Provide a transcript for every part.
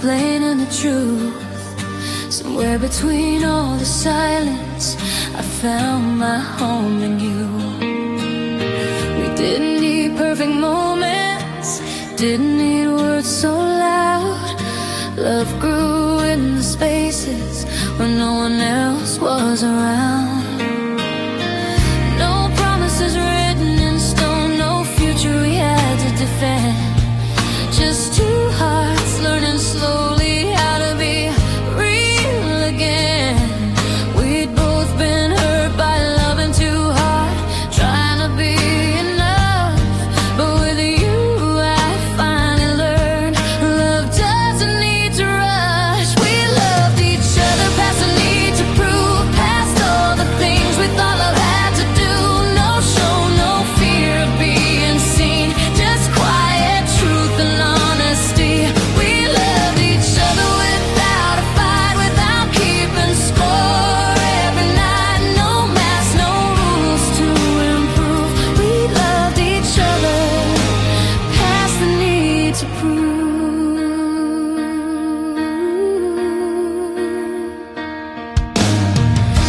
explaining the truth. Somewhere between all the silence, I found my home in you. We didn't need perfect moments, didn't need words so loud. Love grew in the spaces when no one else was around. No promises written in stone, no future we had to defend. Just two hearts learning slowly how to be real again. We'd both been hurt by loving too hard, trying to be enough. But with you I finally learned love doesn't need to rush. We loved each other past the need to prove, past all the things we thought love had to do. No show, no fear of being seen, just quiet truth and honesty. We loved each other without a fight, without keeping score. Every night, no mask, no rules to improve. We loved each other past the need to prove.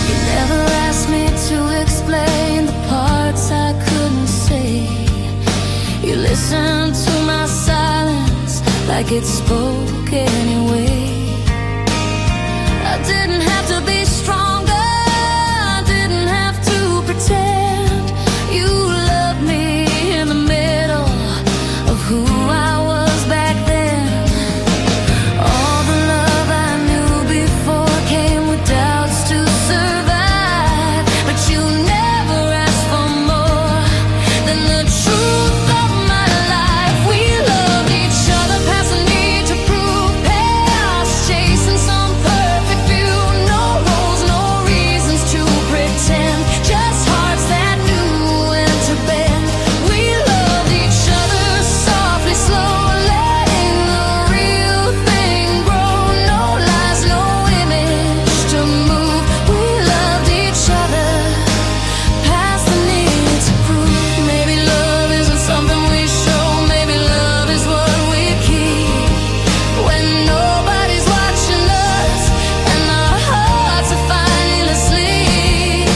You never asked me to explain the parts I couldn't say. You listened to my silence like it spoke anyway. I didn't have to be stronger, I didn't have to pretend. You loved me in the middle of who I was back then. All the love I knew before came with doubts to survive. But you never asked for more than the truth of my life. We loved each other past the need to prove, past chasing some perfect view. No roles, no reasons to pretend, just hearts that knew when to bend. We loved each other softly, slow, letting the real thing grow. No lies, no image to move. We loved each other past the need to prove. Maybe love isn't something we show, maybe love is what we keep. When nobody's watching us and our hearts are finally asleep.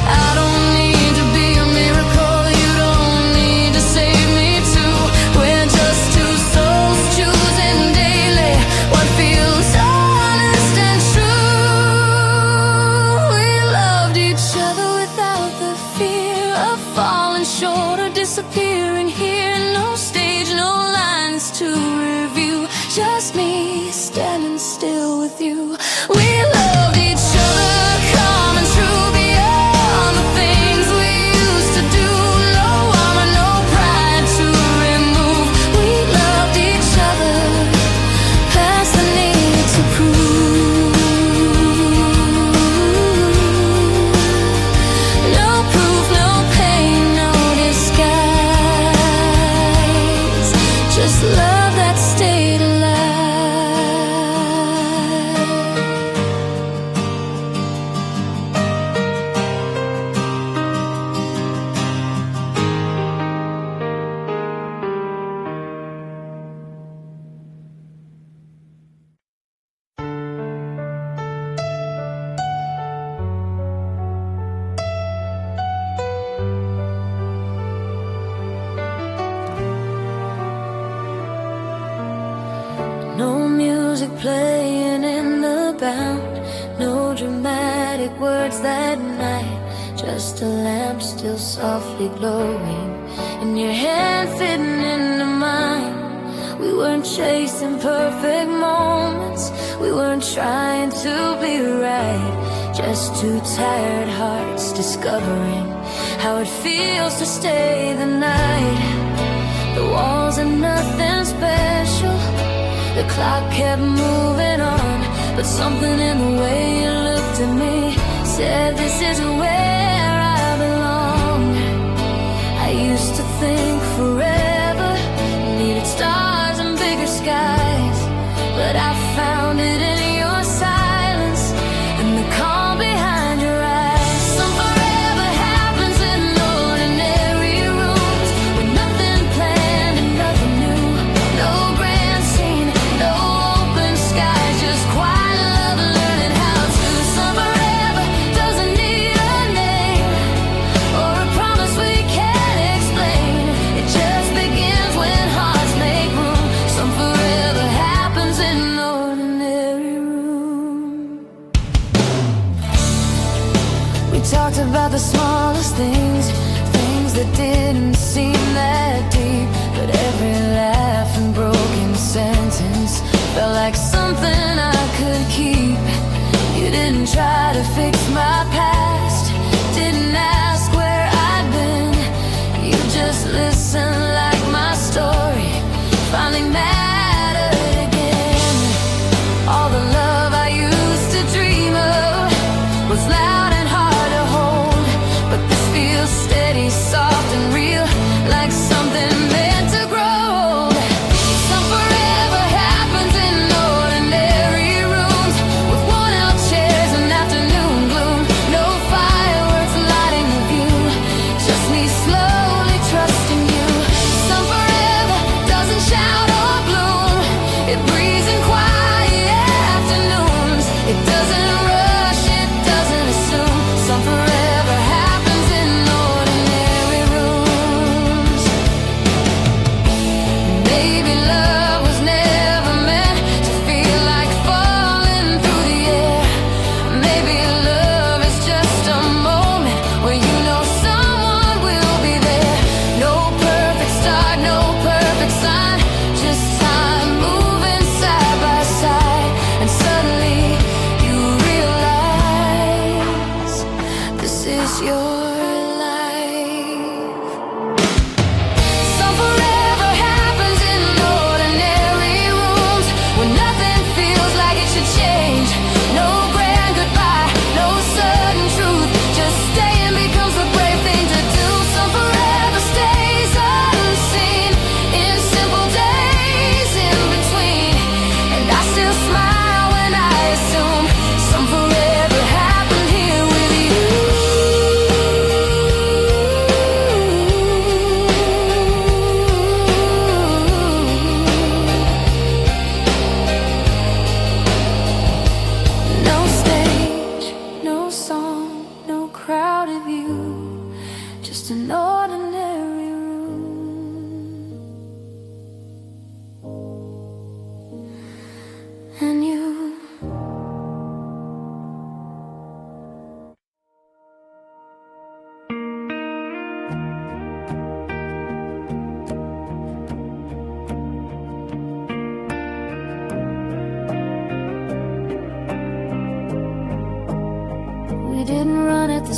I don't need to be a miracle, you don't need to save me too. We're just two souls choosing daily what feels honest and true. We loved each other without the fear of falling short or disappearing here. No stage, no lines to review, just me standing still with you. We loved each other calm and true, beyond the things we used to do. No armor, no pride to remove. We loved each other past the need to prove. No proof, no pain, no disguise, just love that stayed alive. No music playing in the background, no dramatic words that night, just a lamp still softly glowing, and your hand fitting into mine. We weren't chasing perfect moments, we weren't trying to be right, just two tired hearts discovering how it feels to stay the night. The walls are nothing special, the clock kept moving on, but something in the way you looked at me said this isn't where I belong. I used to think forever needed stars and bigger skies, but I found it in your silence and the calm behind your eyes. Some forever happens in ordinary rooms, with nothing planned and nothing new. No grand scene, no open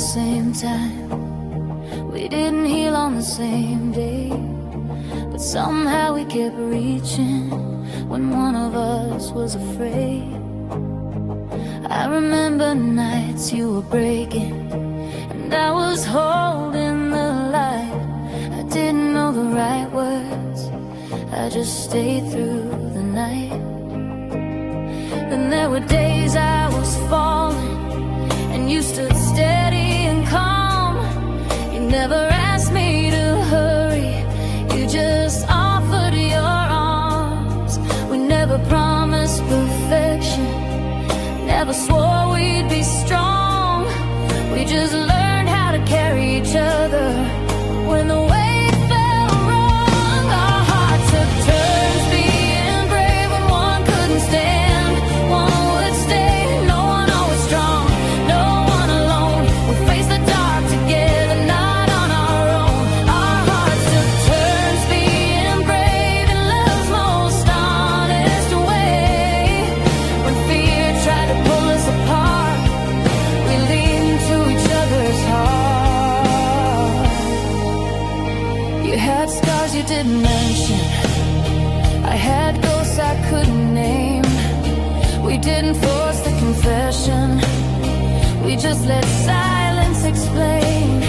same time. We didn't heal on the same day, but somehow we kept reaching when one of us was afraid. I remember nights you were breaking and I was holding the light. I didn't know the right words, I just stayed through the night. Then there were days I was falling and you stood steady and calm. You never asked me to hurry, you just offered your arms. We never promised perfection, never swore we'd be strong. We just learned how to carry each other when the weight fell wrong. Our hearts took turns being brave when one couldn't stand. One would stay, no one always strong, no one alone. We faced the dark together, not on our own. Our hearts took turns being brave in love's most honest way. When fear tried to pull us apart, we leaned to each other's heart. You had scars you didn't mention, I had ghosts I couldn't name. We didn't force the confession, we just let silence explain.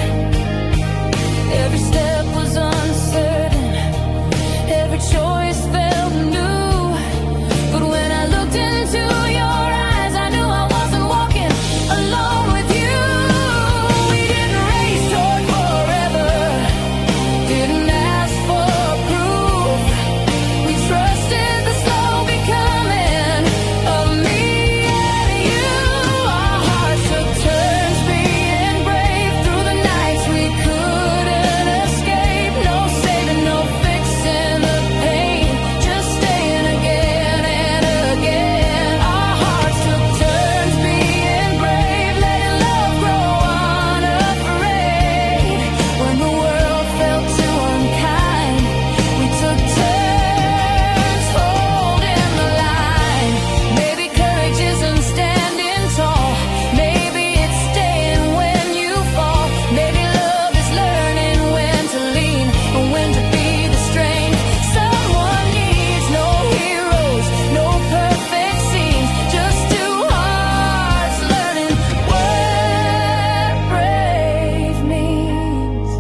Every step was uncertain, every choice felt new. But when I looked into your eyes, I knew I wasn't walking alone with you. We didn't race toward forever, didn't ask for proof. We trusted the slow becoming of me and you. Our hearts took turns being brave through the nights we couldn't escape. No saving, no fixing the pain, just staying again and again. Our hearts took turns being brave, letting love grow unafraid. When the world felt too unkind, we took turns holding the line. Maybe courage isn't standing tall, maybe it's staying when you fall. Maybe love is learning when to lean and when to be the strength someone needs. No heroes, no perfect scenes, just two hearts learning what brave means.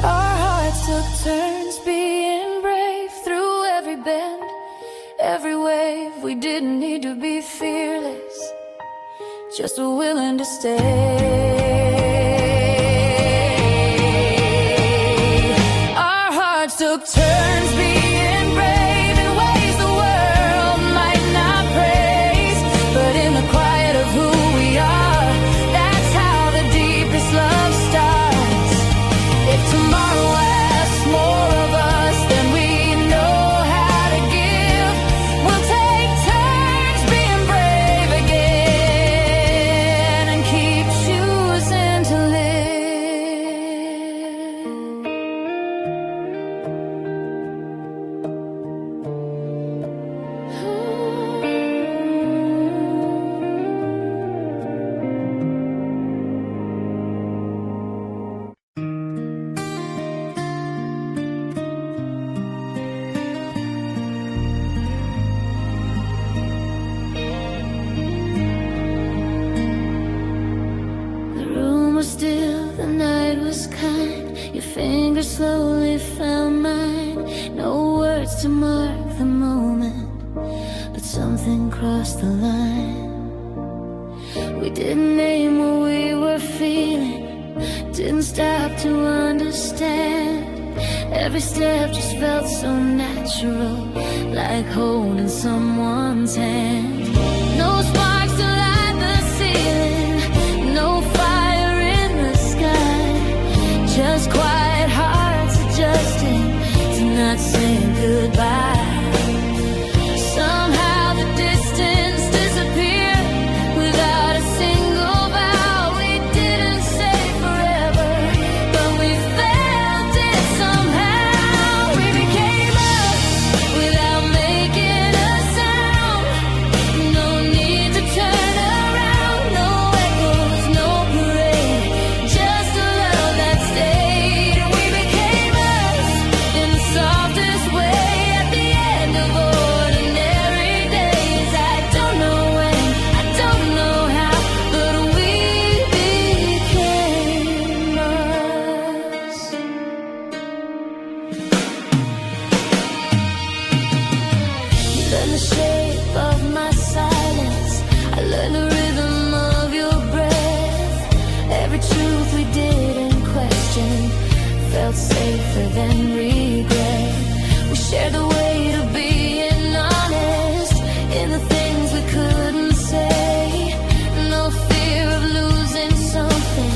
Our hearts took turns being brave through every bend, every wave. We didn't need to be fearless, just willing to stay. Our hearts took turns being brave in ways the world might not praise. But in the quiet of who we are, that's how the deepest love starts. If tomorrow asks more of us than we know how to give, we'll take turns being brave again and keep choosing to live. The room was still, the night was kind. Your fingers slowly found mine. No words to mark the moment, but something crossed the line. We didn't name what we were feeling, didn't stop to understand. Every step just felt so natural, like holding someone's hand. No sparks to light the ceiling, no fire in the sky, just quiet hearts adjusting to not saying goodbye. Somehow the distance disappeared without a single vow. We didn't say forever, but we felt it somehow. We became us without making a sound. No need to turn around, no echoes, no parade. Learn the shape of my silence. I learned the rhythm of your breath. Every truth we didn't question felt safer than regret. We shared the weight of being honest in the things we couldn't say. No fear of losing something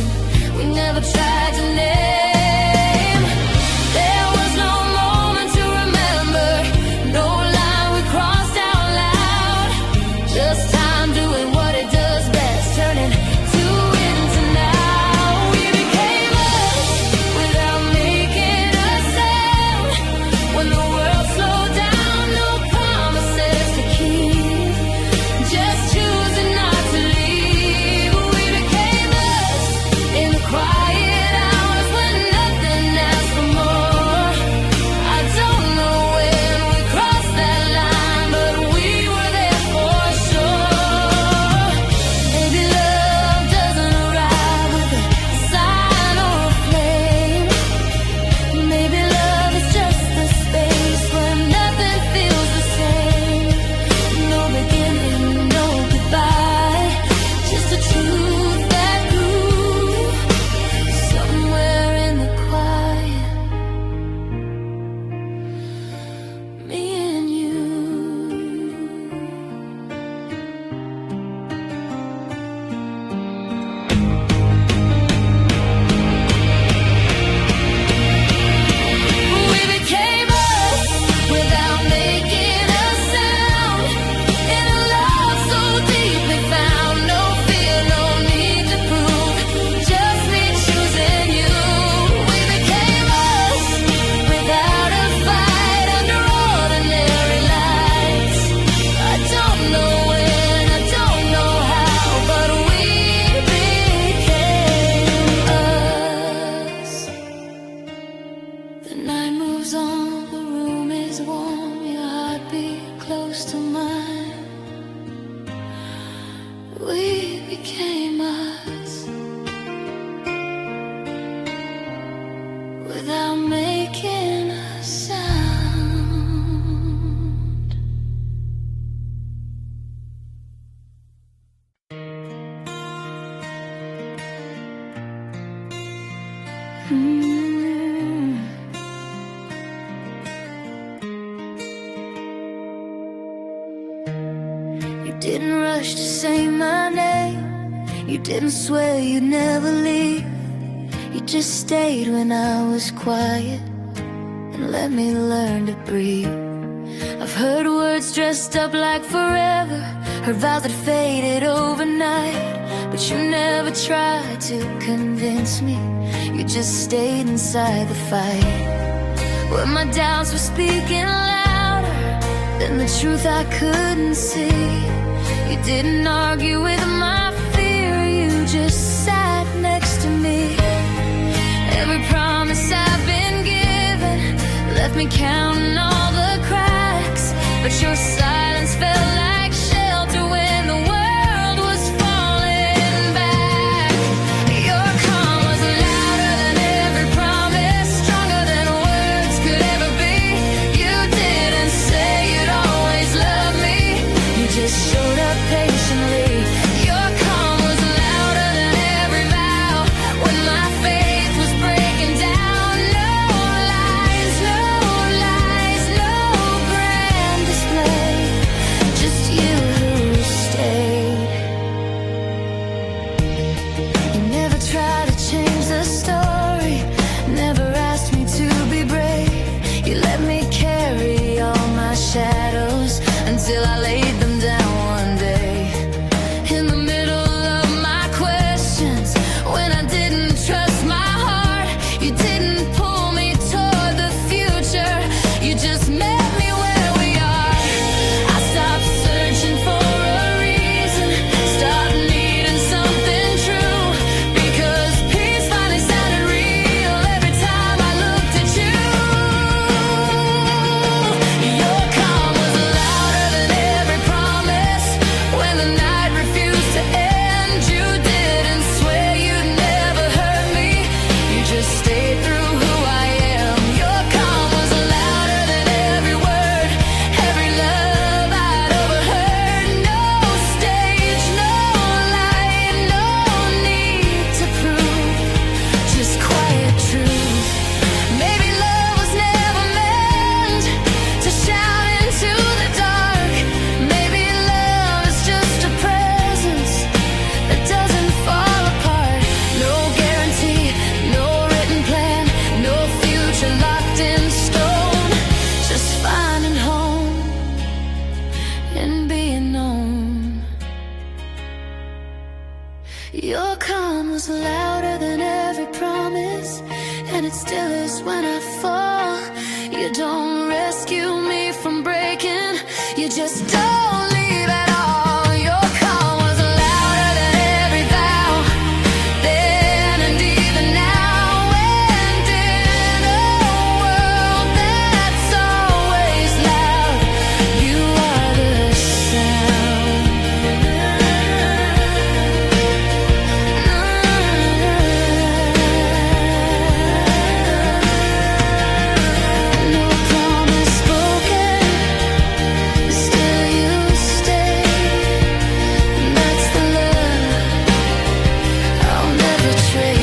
we never tried to name. There was no moment to remember, no line we crossed out loud. Just time doing what it does best, turning to into now. We became us without making a sound. When the world slowed down, no promises to keep. Just choosing not to leave. We became us in the quiet hours when nothing asked for more. I don't know when we crossed that line, but we were there for sure. Maybe love doesn't arrive with a sign or a flame. Maybe love is just the space where nothing feels the same. No beginning, no goodbye, just a truth that grew somewhere in the quiet. Me and you. We became us without making a sound. In a love so deeply found, no fear, no need to prove, just me choosing you. We became us without a fight under ordinary lights. I don't know when, I don't know how, but we became us. The night moves on, the room is warm, your heartbeat close to mine. We became us without making a sound. You didn't rush to say my name. You didn't swear you'd never leave. You just stayed when I was quiet and let me learn to breathe. I've heard words dressed up like forever, heard vows that faded overnight, but you never tried to convince me. You just stayed inside the fight. When my doubts were speaking louder than the truth I couldn't see, you didn't argue with my fear, you just sat next to me. Every promise I've been given left me counting all the cracks, but your silence felt like shelter when the world was falling back. Your calm was louder than every promise, stronger than words could ever be. You didn't say you'd always love me, you just showed up patiently. Your calm was louder than every vow when my faith was breaking down. No lies, no lies, no was louder than every promise, and it still is when I fall. You don't rescue me from breaking, you just don't leave at all. Your call was louder than every vow, then and even now. And in a world that's always loud, you are the sound. No promise broken, still you stay, and that's the love I'll never trade.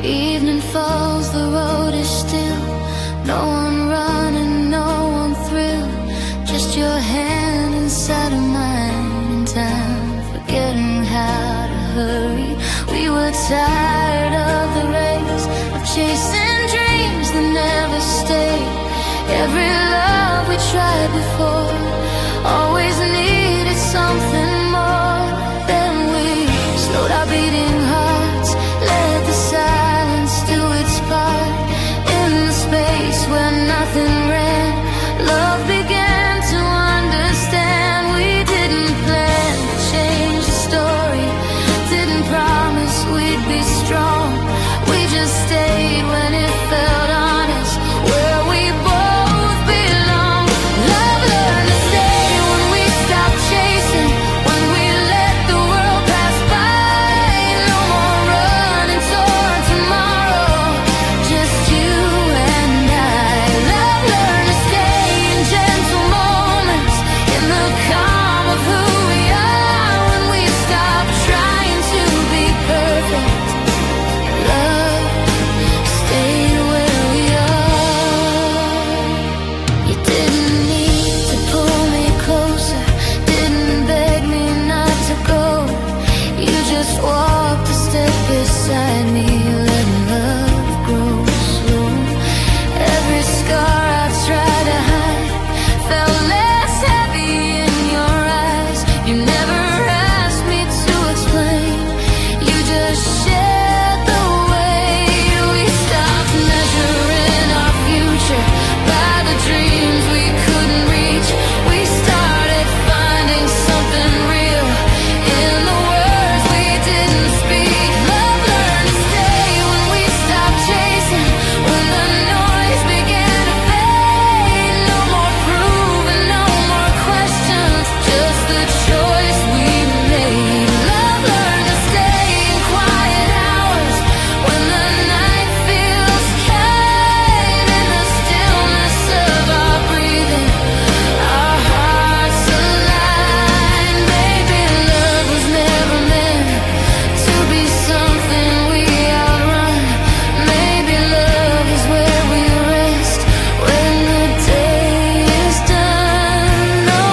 Evening falls, the road is still, no one running, no one thrilled, just your hand inside of mine in time, forgetting how to hurry. We were tired of the race, of chasing dreams that never stayed. Every love we tried before always needed something more. Then we slowed our beating hearts, let the silence do its part. In the space where nothing ran, love began to understand. We didn't plan to change the story, didn't promise we'd be strong. We just stayed when it felt honest, where we both belong. Love learned to stay when we stopped chasing, when we let the world pass by. No more running toward tomorrow, just you and I. Love learned to stay in gentle moments, in the calm of who we are. When we stop trying to be perfect, love stayed where we are. You didn't need to pull me closer, didn't beg me not to go. You just walked a step beside me, letting love grow slow. Every scar I tried to hide felt less heavy in your eyes. You never asked me to explain, you just shared the weight. We stopped measuring our future by the dreams we couldn't reach. We started finding something real in the words we didn't speak. Love learned to stay when we stopped chasing, when the noise began to fade. No more proving, no more questions, just the choice we made. Love learned to stay in quiet hours, when the night feels kind, in the stillness of our breathing, our hearts align. Maybe love was never meant to be something we outrun. Maybe love is where we rest when the day is done. No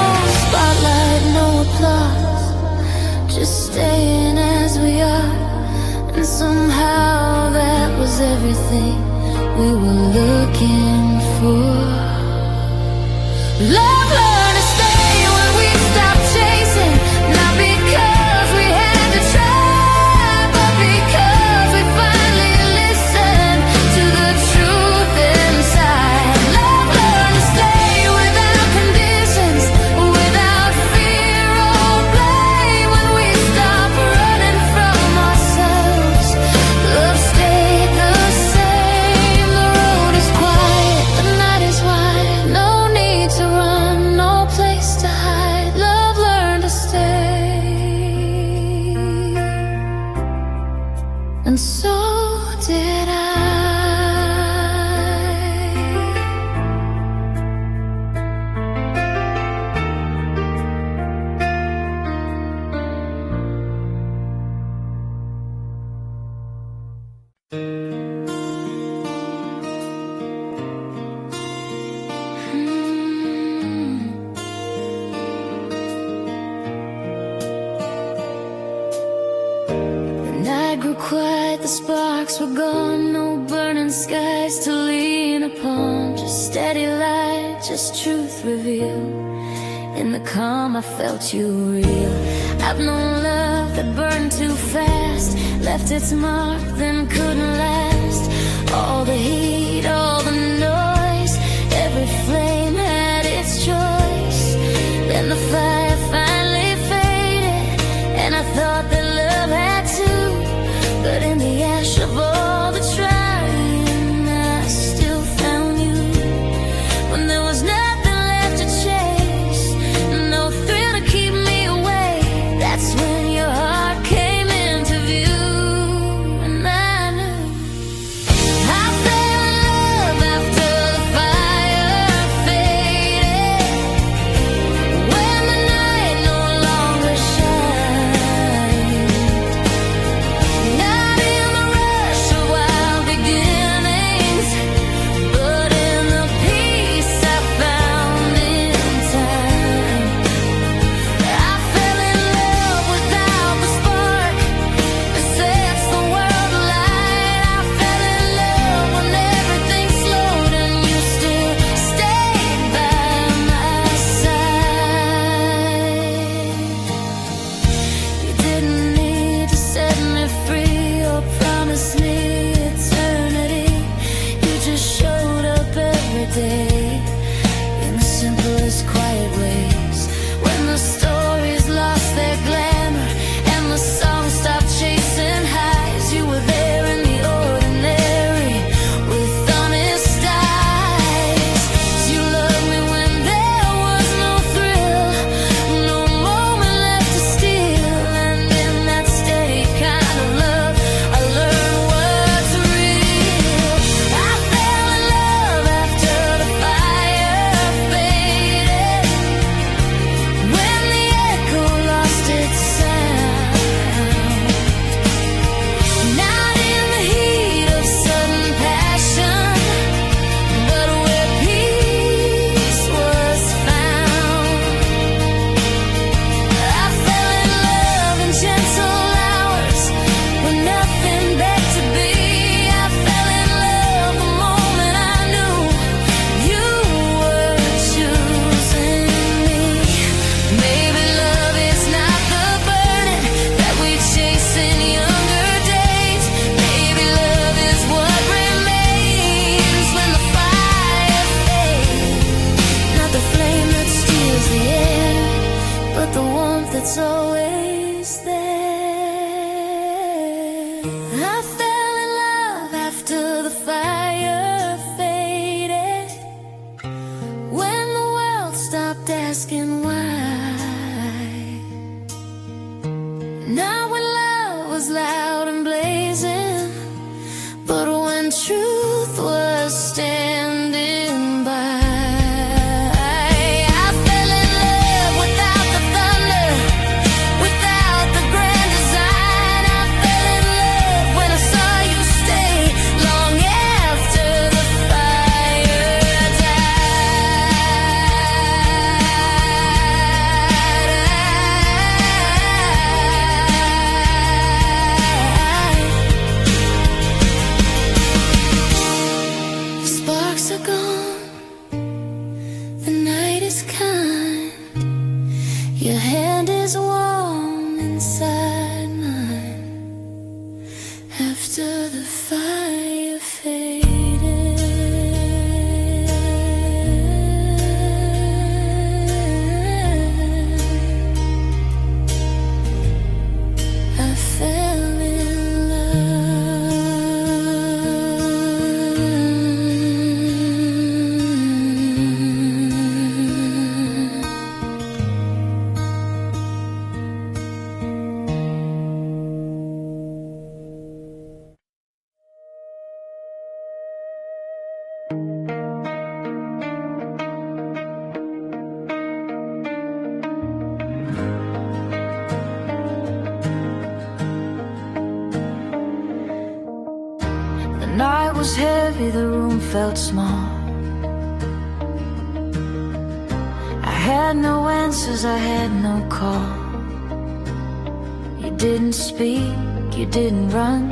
spotlight, no applause, just staying as we are. And somehow that was everything we were looking for. Love learned to stay when we stopped chasing, not because we had to try, but because we finally listened to the truth inside. Love learned to stay without conditions, without fear or blame. When we stopped running from ourselves, love stayed the same. The road is quiet, The sparks were gone, no burning skies to lean upon. Just steady light, just truth revealed. In the calm I felt you real. I've known love that burned too fast, left its mark, then couldn't last. All the heat, all the noise, every flame had its choice. Then the fire finally faded, and I thought that love had to. But in the ash of all the trying, I still found you. When there was nothing left to chase, no thrill to keep me away, that's when your heart came into view. And I knew I fell in love after the fire faded. When the night no longer shined, not in the rush of wild beginnings, but in the peace I found in time. I fell in love without the spark that sets the world alight. I fell in love when everything slowed and you still stayed by my side. You didn't need to set me free or promise me eternity. You just showed up every day in the simplest, quiet ways. When the stories lost their glamour and the songs stopped chasing highs, you were there in the ordinary with honest eyes. You loved me when there was no thrill, no moment left to steal. And in that steady kind of love, I learned what's real. I fell in love after the fire faded, when the echo lost its sound. Not in the heat of sudden passion, but where peace was found. I fell in love in gentle hours when nothing begged to be. I fell in love the moment I knew you were choosing me. Maybe love is not the burden that we chase in younger days. Maybe love is what remains when the fire fades. Not the flame that steals the air, but the warmth that's always there. I fell in love after the fire faded, when the world stopped asking why. Not when love was loud and blazing, but when truth was standing by. I fell in love without the thunder, without the grand design. I fell in love when I saw you stay long after the fire died. The sparks are gone, the night is kind, your hand is warm inside mine. After the fire faded, I fell in The night was heavy, the room felt small. I had no answers, I had no call. You didn't speak, you didn't run,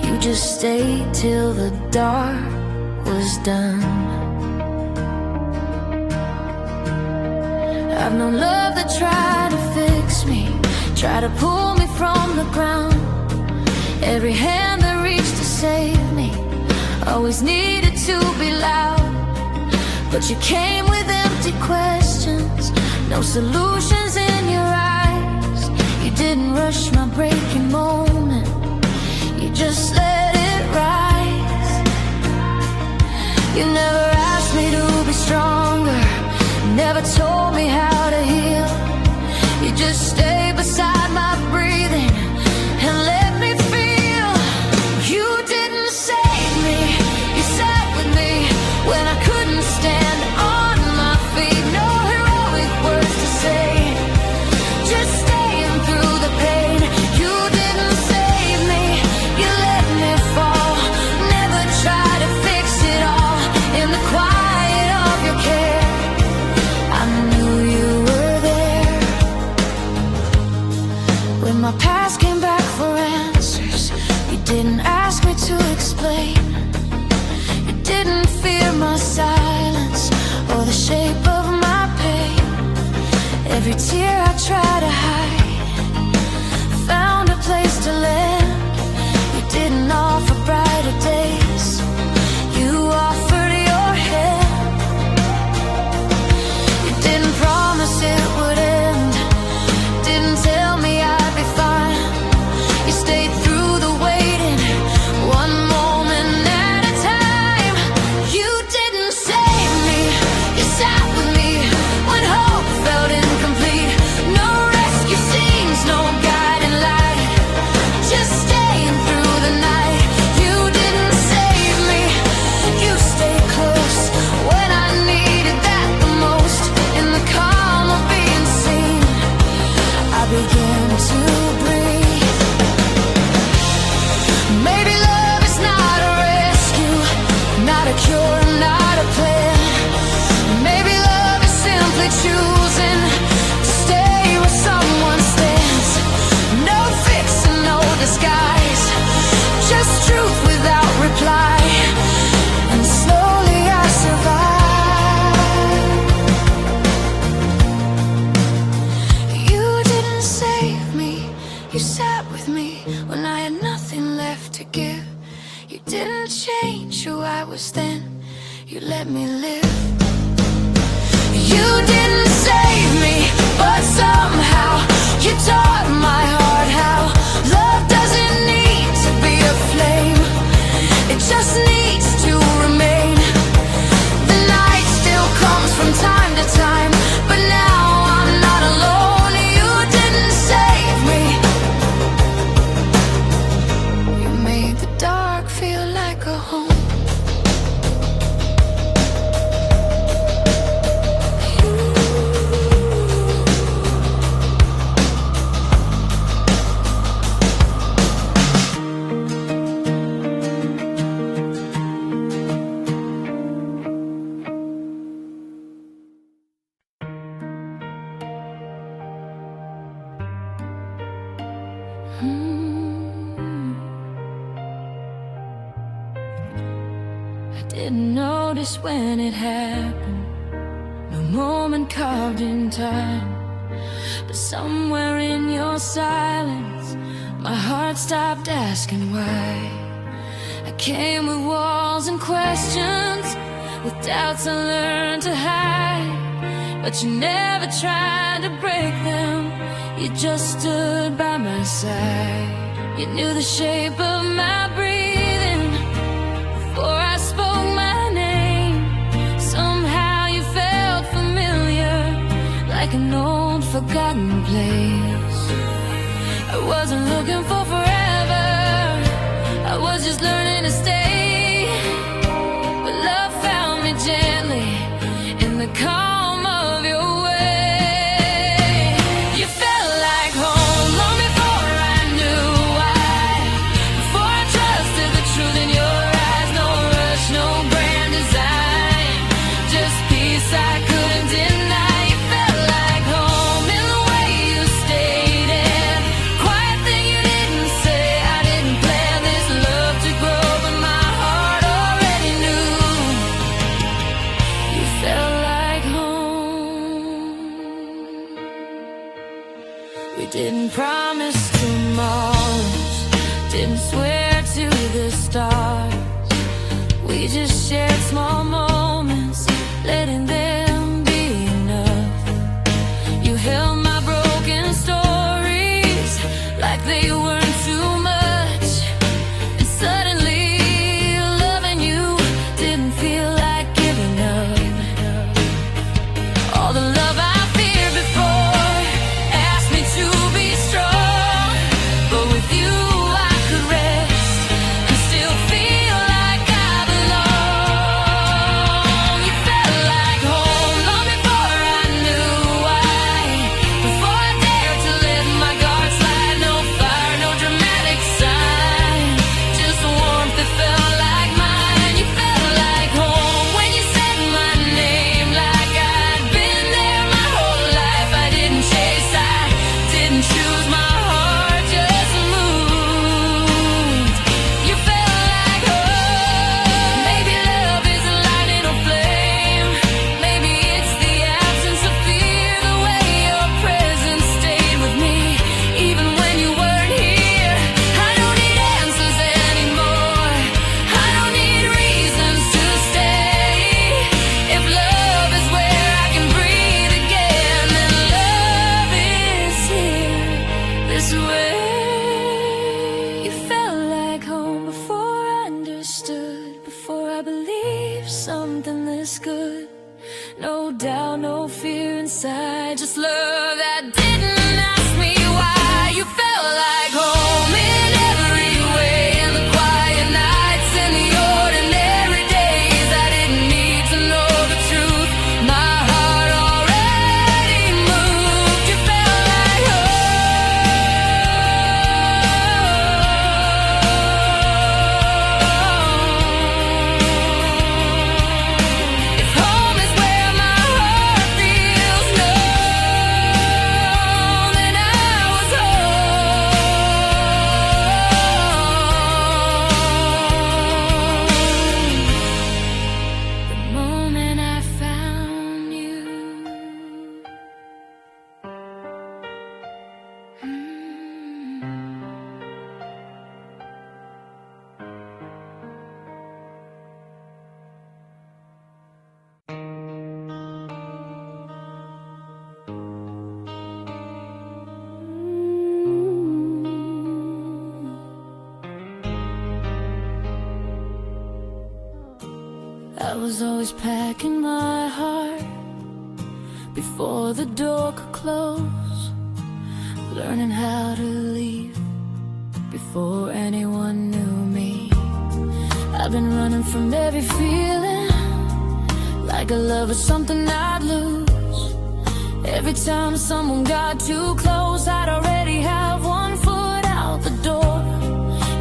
You just stayed till the dark was done. I've known love that tried to fix me, tried to pull me from the ground. Every hand that reached to save me always needed to be loud. But you came with empty questions, no solutions in your eyes. You didn't rush my breaking moment, you just let it rise. You never asked me to be stronger, never told me how to heal. You just stayed beside my breathing and let me feel. You didn't save me, you sat with me when I couldn't stand on my feet. No heroic words to say, just staying through the pain. You didn't save me, you let me fall. Never try to fix it all in the quiet of your care. I knew you were there. When my past came back for answers, you didn't ask me to explain. You didn't fear my silence or the shape of my pain. Every tear I tried to hide found a place to land. You didn't offer brighter days, you offered your hand. You didn't promise it would end, didn't tell me I'd be fine. You stayed through the waiting, one moment at a time. You didn't save me, you sat with me when hope felt incomplete. No rescue scenes, no guiding light, just staying through the night. You didn't save me, you stayed close when I needed that the most. In the calm of being seen, I began to breathe. Maybe love is not a rescue, not a cure, not a plan. Maybe love is simply choosing to stay where someone stands. No fix and no disguise, just truth without reply. And slowly I survived. You didn't save me, you sat with me when I had nothing left to give. You didn't change who I was then, you let me live. You didn't save me, but somehow you taught my heart how love doesn't need to be a flame, it just needs to remain. The night still comes from time to time, but now I'm not alone. You didn't save me, you made the dark feel like a home. I didn't notice when it happened, no moment carved in time. But somewhere in your silence, my heart stopped asking why. I came with walls and questions, with doubts I learned to hide. But you never tried to break them, you just stood by my side. You knew the shape of my breathing before I spoke my name. Somehow you felt familiar, like an old forgotten place. I wasn't looking for forever, I was just learning to stay. But love found me gently in the calm of your way. You felt like home long before I knew why, before I trusted the truth in your eyes. No rush, no grand design, just peace I couldn't deny. You felt like home in the way you stayed in, quiet thing you didn't say. I didn't plan this love to didn't promise tomorrows, didn't swear to the stars. We just shared small moments, letting them be enough. You held my broken stories like they weren't too much. And suddenly loving you didn't feel like giving up. All the love I feared before asked me to be strong, but with you I could rest and still feel like I belong. You felt like home long before I knew why, before I dared to let my guard slide. No fire, no dramatic sign, just warmth that felt like mine. You felt like home when you said my name, like I'd been there my whole life. I didn't chase, I didn't choose, my heart just moved. You felt like home. Maybe love is a lightning or flame, maybe it's the absence of fear, the way your presence stayed with me even when you weren't here. I don't need answers anymore, I don't need reasons to stay. If love is where I can breathe again, then love is here this way. You felt like home before I understood, before I believed something this good. No doubt, no fear inside, just love that didn't ask me why. You felt like home in every way, in the quiet nights, in the ordinary days. I didn't need to know the truth, my heart already moved. You felt like home. If home is where my heart feels known, then I was home. The moment I found you. I was always packing my heart before the door could close, learning how to leave before anyone knew me. I've been running from every feeling, like a love is something I'd lose. Every time someone got too close, I'd already have one foot out the door.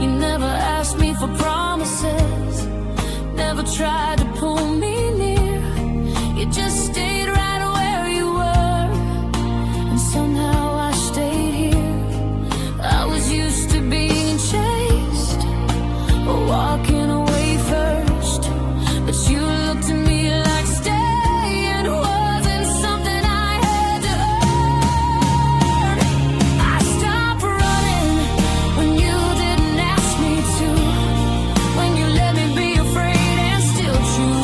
You never asked me for promises, never tried to pull me near. You just stayed right where you were, and somehow I stayed here. I was used to being chased, or walking away first, but you looked at me like staying wasn't something I had to earn. I stopped running when you didn't ask me to, when you let me be afraid and still choose.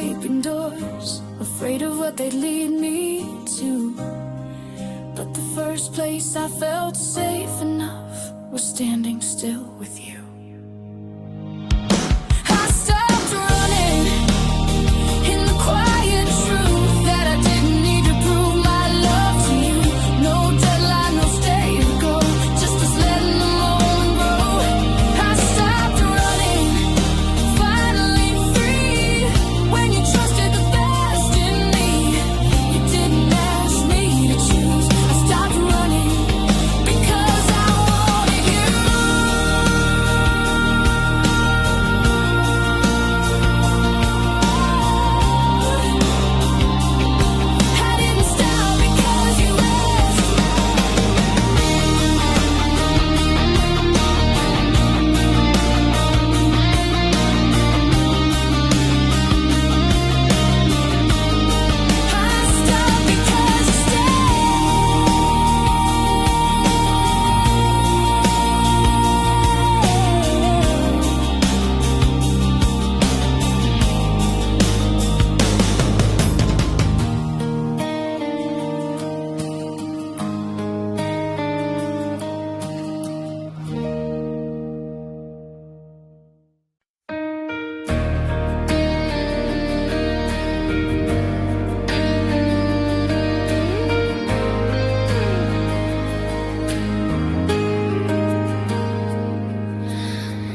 gaping doors, afraid of what they'd lead me to. But the first place I felt safe enough was standing still with you. I stopped running in the quiet truth that I didn't need to prove my love to you. No deadline, no stay to go, just us letting the moment grow. I stopped running, finally free, when you trusted the best in me. You didn't ask me to choose. I stopped running because I wanted you. I didn't stop because you asked. I stopped because you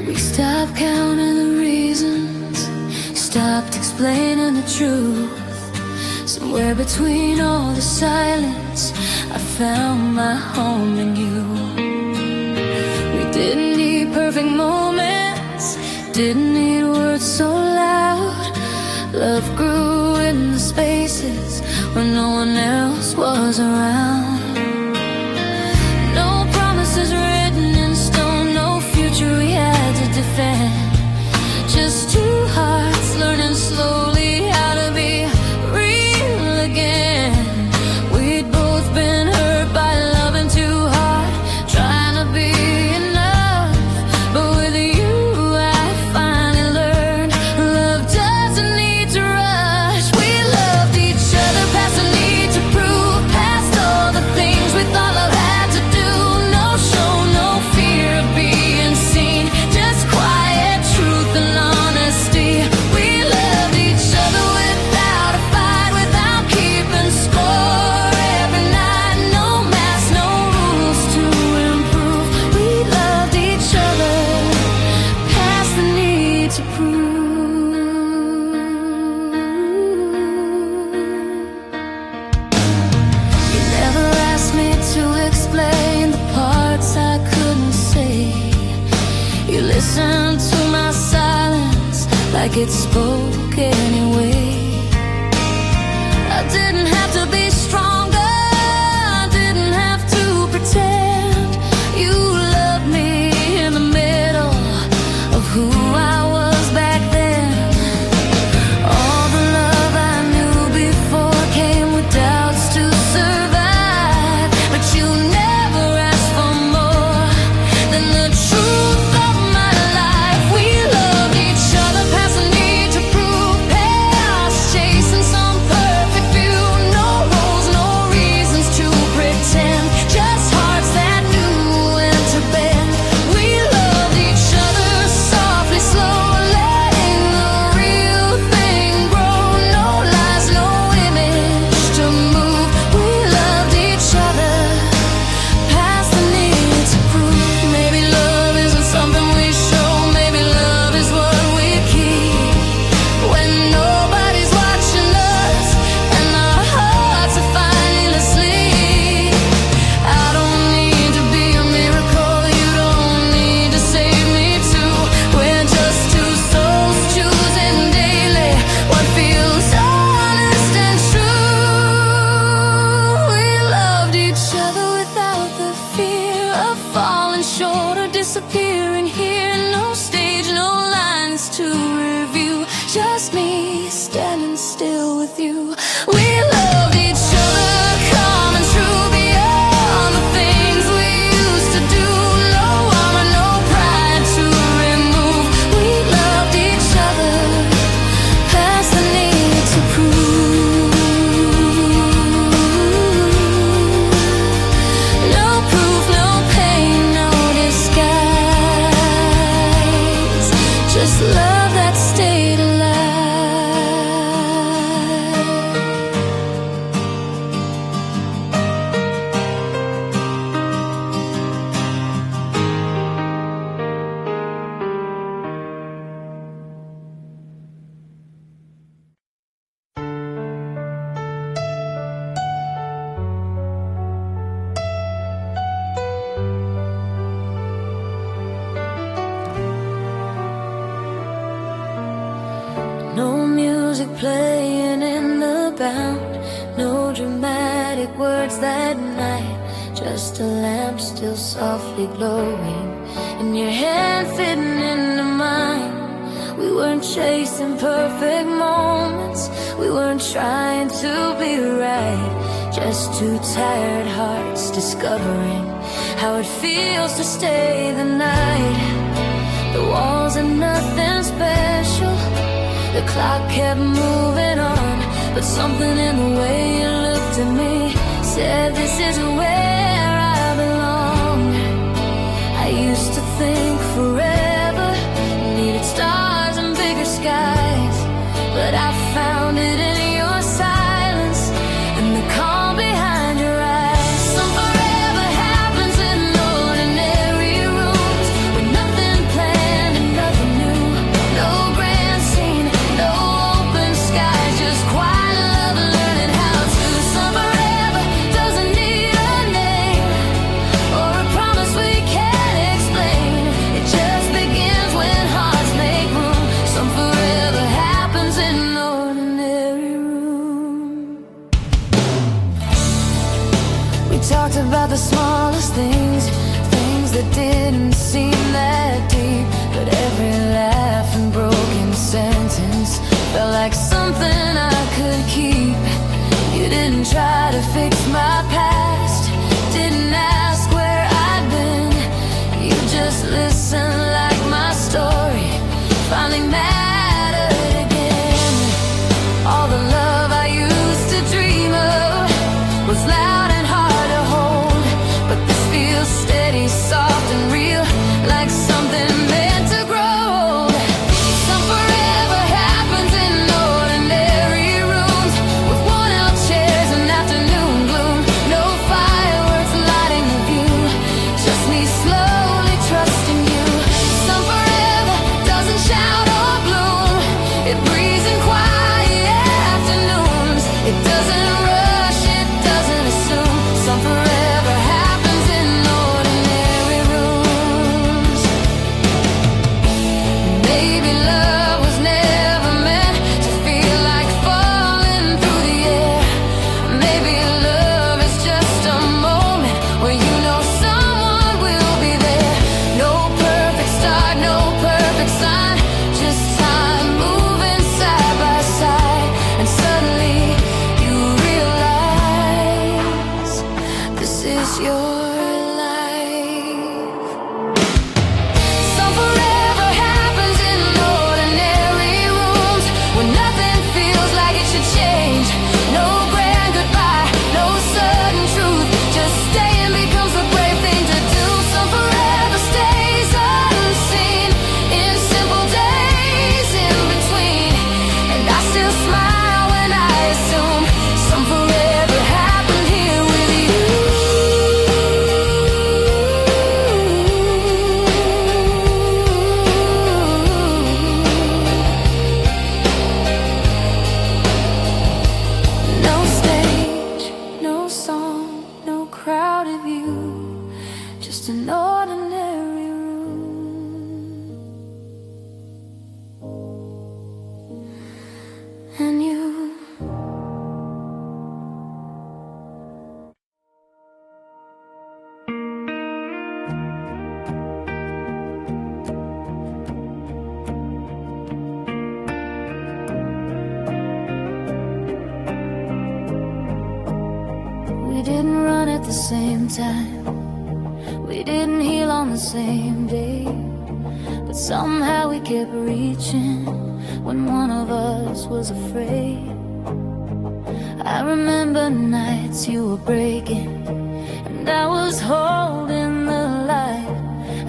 We stopped counting the reasons, stopped explaining the truth. Somewhere between all the silence, I found my home in you. We didn't need perfect moments, didn't need words so loud. Love grew in the spaces when no one else was around. No promises written in stone, no future we had to defend. Just two hearts learning slowly how to be real again. We'd both been hurt by loving too hard, trying to be enough. But with you I finally learned love doesn't need to rush. We loved each other past the need to prove, past all the things we thought love had to do. No show, no fear of being seen, just quiet truth and honesty. We loved each other without a fight, without keeping score. Every night, no mask, no rules to improve. We loved each other past the need to prove. You never asked me to explain the parts I couldn't say. You listened to my silence like it spoke anyway. I didn't have to be stronger, I didn't have to pretend. You loved me in the middle of who I was back then. All the love I knew before came with doubts to survive. But you never asked for more than the truth of my life. We loved each other past the need to prove, past chasing some perfect view. No roles, no reasons to pretend, just hearts that knew when to bend. We loved each other softly, slow, letting the real thing grow. No lies, no image to move. We loved each other past the need to prove. Maybe love isn't something we show, maybe love is what we keep. When nobody's watching us and our hearts are finally asleep. I don't need to be a miracle, you don't need to save me too. We're just two souls choosing daily what feels honest and true. We loved each other without the fear of falling short or disappearing here. No stage, no lines to review, just me standing still with you. We loved each other, coming true beyond the things we used to do. No armor, no pride to remove. We loved each other past the need playing in the bound. No dramatic words that night, just a lamp still softly glowing, and your hand fitting into mine. We weren't chasing perfect moments, we weren't trying to be right, just two tired hearts discovering how it feels to stay the night. The walls are nothing special, the clock kept moving on, but something in the way you looked at me said this is where I belong. I used to think forever needed stars and bigger skies, but I found it in your silence and the calm behind your eyes. Some forever happens in ordinary rooms, with nothing planned and nothing new. No grand scene, no open sky, just quiet love learning how to. Some forever doesn't need a name or a promise we can't explain. It just begins when hearts make room. Some forever happens in ordinary room. We talked about the smallest things, things that didn't seem that deep, but every laugh and broken sentence felt like something I could keep. You didn't try to fix my past, didn't ask where I'd been. You just listened like my story finally mattered again. All the love I used to dream of was loud and hard to hold, but this feels steady, soft and real, like something meant to grow. Some forever happens in ordinary rooms, with worn-out chairs and afternoon gloom. No fireworks lighting the view, just me slowly trusting you. Some forever doesn't shout or bloom, it breathes in quiet afternoons. It doesn't rush, it doesn't assume. Some forever happens in ordinary rooms. Maybe love was never meant to feel like falling through the air. Maybe love is just a moment where you know someone will be there. No perfect start, no perfect sign, just time moving side by side, and suddenly you realize this is your life. Some forever happens in ordinary rooms, when nothing feels like it should change. No grand goodbye, no sudden truth, just staying becomes a brave thing to do. Some forever stays unseen in simple days in between, and I still smile when I assume some forever happened here with you. No stage, no song, no crowd of you, just an ordinary room. And you. We didn't run at the same time, we didn't heal on the same day, but somehow we kept reaching when one of us was afraid. I remember nights you were breaking and I was holding the light.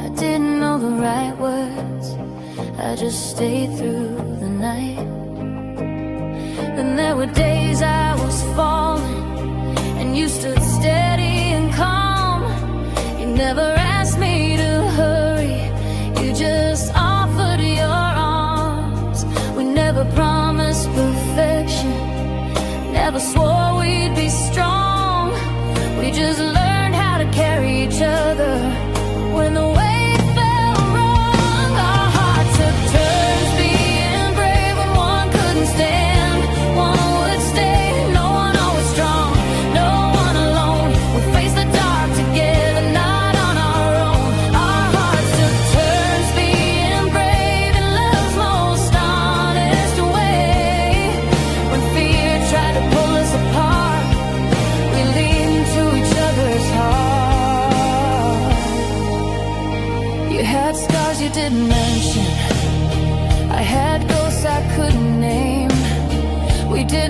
I didn't know the right words, I just stayed through the night. Then there were days I was falling and you stood steady and calm. You never asked me to hurry, you just offered your arms. We never promised perfection, never swore we'd be strong. We just learned how to carry each other when the weight felt wrong. Our hearts took turns being brave when one couldn't stand.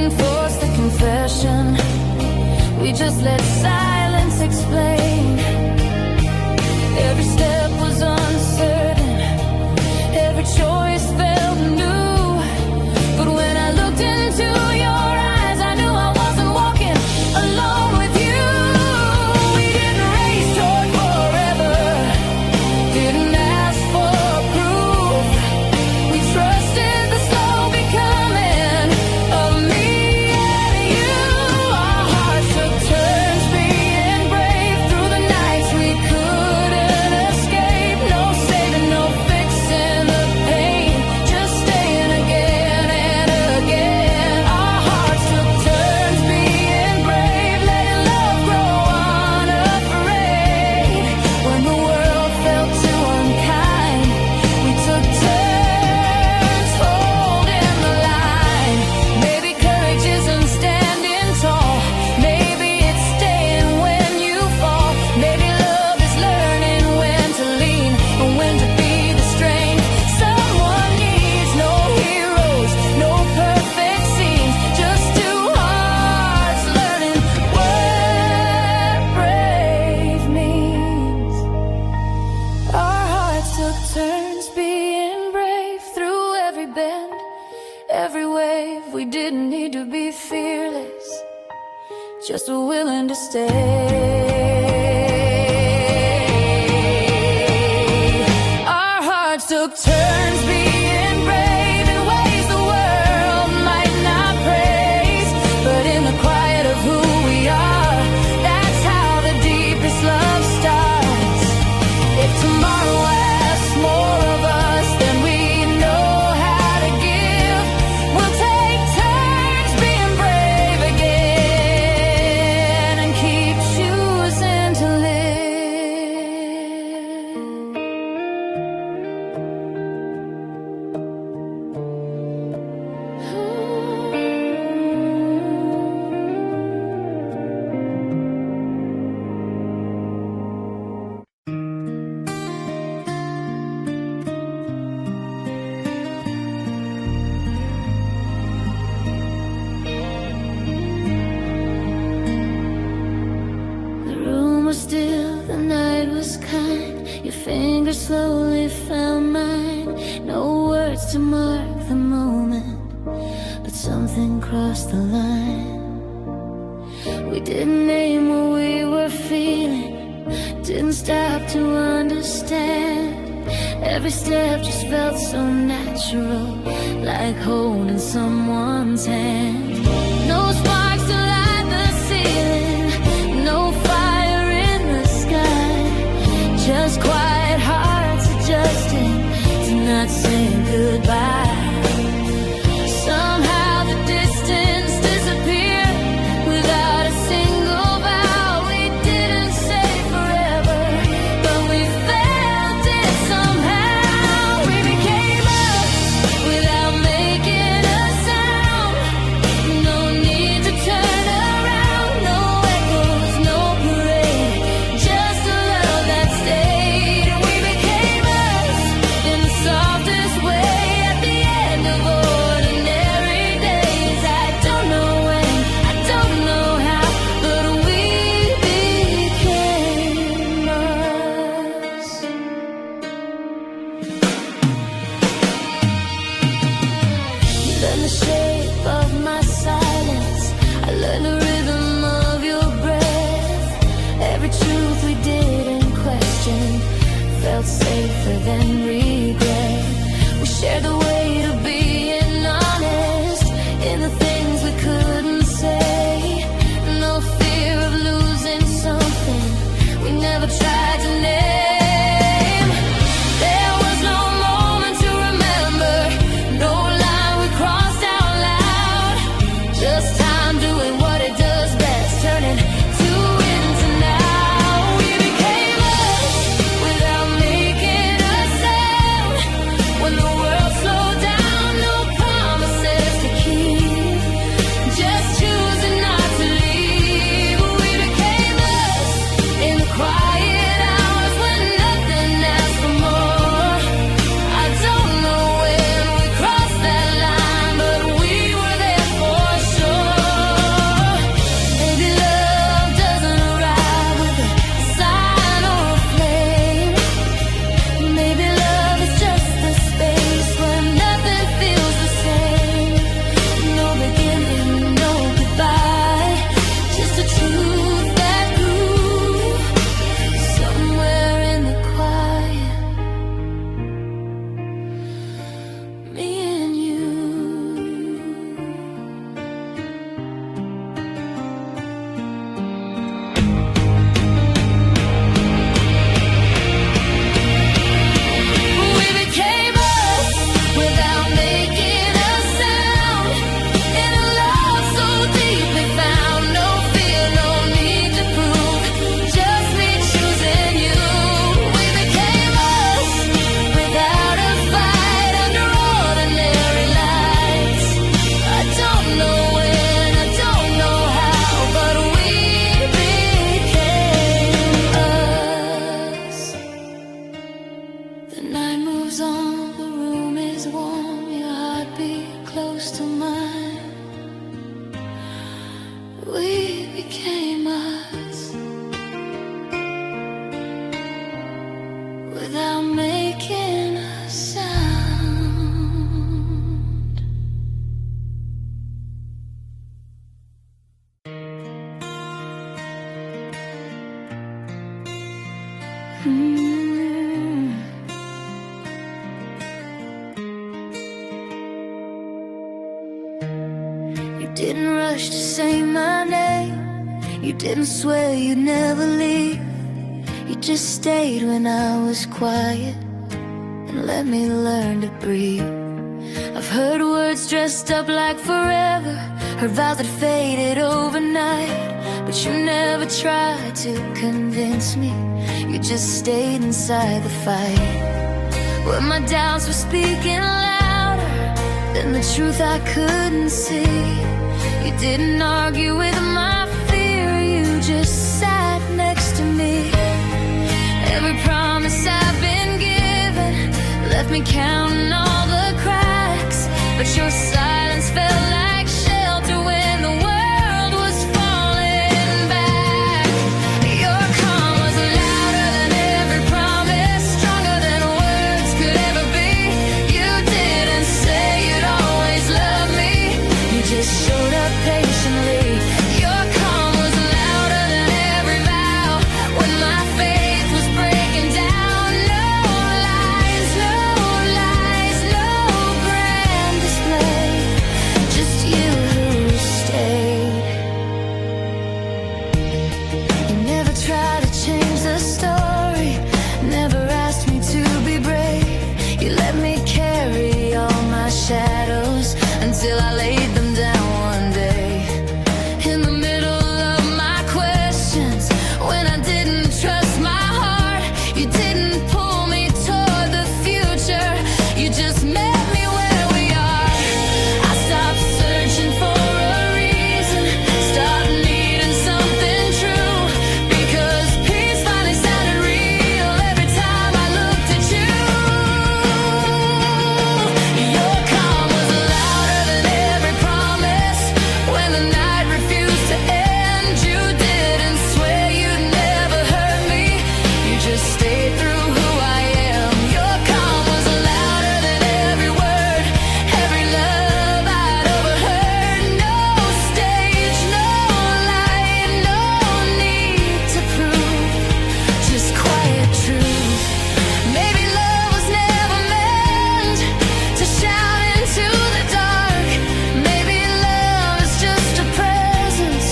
didn't force the confession. We just let silence explain. Every step was uncertain, every choice felt new. But when I looked into your eyes, I knew I wasn't walking alone with you. We didn't race toward forever, didn't ask for proof. We trusted the slow becoming of me and you. Our hearts took turns being brave through the nights we couldn't escape. No saving, no fixing the pain, just staying again and again. Our hearts took turns being brave, letting love grow unafraid. When the world felt too unkind, we took turns holding the line. Maybe courage isn't standing tall, maybe it's staying when you fall. Maybe love is learning when to lean and when to be the strength someone needs. No heroes, no perfect scenes, just two hearts learning what brave means. Our hearts took turns being brave through every bend, every wave. We didn't need to be fearless, just willing to stay. Our hearts took turns being brave in ways the world might not praise. But in the quiet of who we are, that's how the deepest love starts. If tomorrow asks more of us than we know how to give, we'll take turns being brave again and keep choosing to live. The room was still, the night was kind. Your fingers slowly found mine. No words to mark the moment, but something crossed the line. We didn't name what we were feeling, didn't stop to understand. Every step just felt so natural, like holding someone's hand. No sparks to light the ceiling, no fire in the sky, just quiet hearts adjusting to not saying goodbye. Somehow the distance disappeared without a single vow. We didn't say forever, but we felt it somehow. We became us without making a sound. No need to turn around, no echoes, no parade, just a love that stayed. We became us in the softest way at the end of ordinary days. I don't know when, I don't know how, but we became us. You learned the shape of my silence, I learned the rhythm of your breath. Every truth we didn't question felt safer than regret. We shared the weight of being honest in the things we couldn't say. No fear of losing something we never tried to name. There was no moment to remember, no line we crossed out loud. Just time doing what it does best, turning to into now. We became us without making a sound. When the world slowed down, no promises to keep, just choosing not to leave. We became us in the quiet hours when nothing asked for more. I don't know when we crossed that line, but we were there for sure. we became us without making a sound. You didn't rush to say my name. You didn't swear you'd never leave. You just stayed when I was quiet and let me learn to breathe. I've heard words dressed up like forever, heard vows that faded overnight, but you never tried to convince me. You just stayed inside the fight. When my doubts were speaking louder than the truth I couldn't see, you didn't argue with my fear, you just sat next to me. Every promise I've been given left me counting all the cracks, but your silence felt like shelter when the world was falling back. Your calm was louder than every promise, stronger than words could ever be. You didn't say you'd always love me, you just showed up patiently. Your calm was louder than every vow when my faith was breaking down. No lies, no lies, no grand display, just you who stayed. You never tried to change the story, never asked me to be brave. You let me carry all my shadows until I laid them down one day. In the middle of my questions, when I didn't trust my heart, you didn't pull me toward the future, you just met me where we are. I stopped searching for a reason, stopped needing something true, because peace finally sounded real every time I looked at you. Your calm was louder than every promise when the night refused to end. You didn't swear you'd never hurt me, you just stayed through who I am. Your calm was louder than every word, every love I'd overheard. No stage, no light, no need to prove, just quiet truth. Maybe love was never meant to shout into the dark. Maybe love is just a presence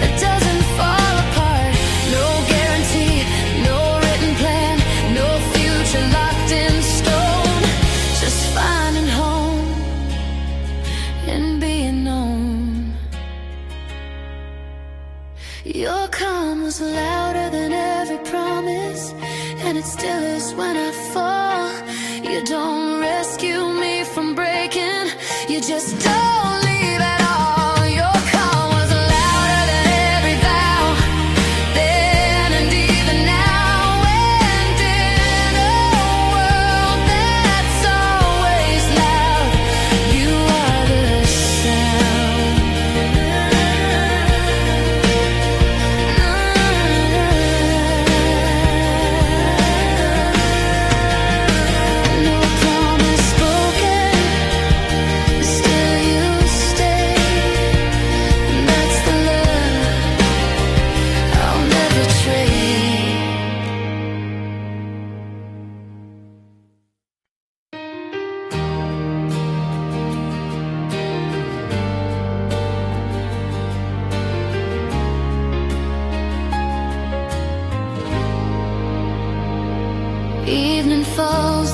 that doesn't fall apart. No guarantee, no written plan, no future locked in stone, just finding home and being known. Your calm was louder than every promise, and it still is when I fall. You don't rescue me from breaking, you just don't leave at all. Your calm was louder than every vow, then and even now. And in a world that's always loud, you are the sound. No promise spoken, still you stay, and that's the love I'll never trade. Evening falls,